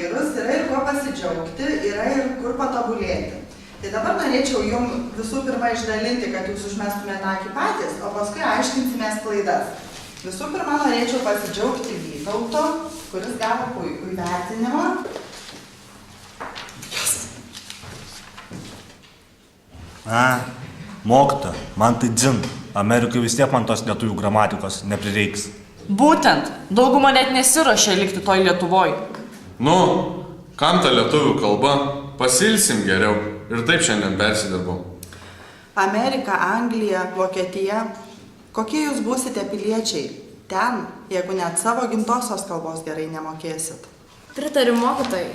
įvairūs, yra ir kuo pasidžiaugti, yra ir kur patobulėti. Tai dabar norėčiau jums visų pirma išdalinti, kad jūs užmestumėte akį patys, o paskui aiškinsimės klaidas. Visų pirma norėčiau pasidžiaugti Vytauto, kuris gavo puikų įvertinimą. Mokytoja, man tai dzin. Amerikai vis tiek man tos lietuvių gramatikos neprireiks. Būtent, dauguma net nesiruošia likti toj Lietuvoj. Nu, kam ta lietuvių kalba? Pasilsim geriau. Ir taip šiandien persidirbau. Amerika, Anglija, Vokietija. Kokie jūs būsite piliečiai? Ten, jeigu net savo gimtosios kalbos gerai nemokėsit. Pritariu mokytojai.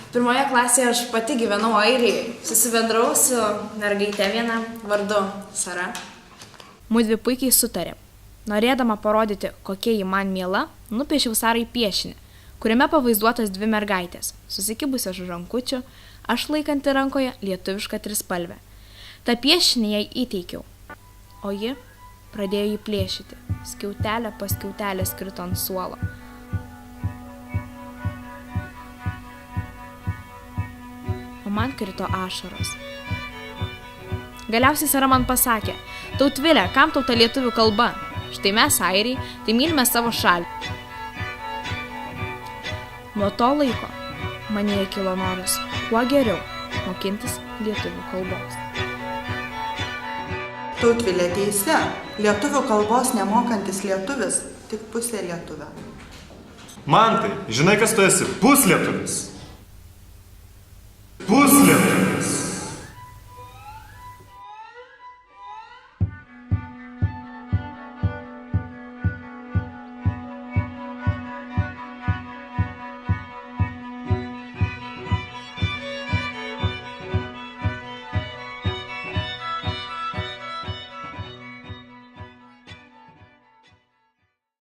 Pirmoje klasėje aš pati gyvenau Airijai. Susibendrau su mergaite viena vardu Sara. Mudvi puikiai sutarė. Norėdama parodyti, kokia ji man miela, nupiešiau Sarai piešinį, kuriame pavaizduotos dvi mergaitės, susikibusios už rankučių, aš laikanti rankoje lietuvišką trispalvę. Ta piešinį jai įteikiau, o ji pradėjo jį plėšyti. Skiautelė pas skiautelė skrito ant suolo. O man krito ašaros. Galiausiai Sara man pasakė: Tautvilė, kam tau ta lietuvių kalba? Štai mes, airiai, tai mylime savo šalį. Nuo to laiko manyje kilo noras kuo geriau mokintis lietuvių kalbos. Tautvilė teisi, lietuvių kalbos nemokantis lietuvis, tik pusė lietuvė. Mantai, žinai, kas tu esi? Puslietuvis. Puslietuvis.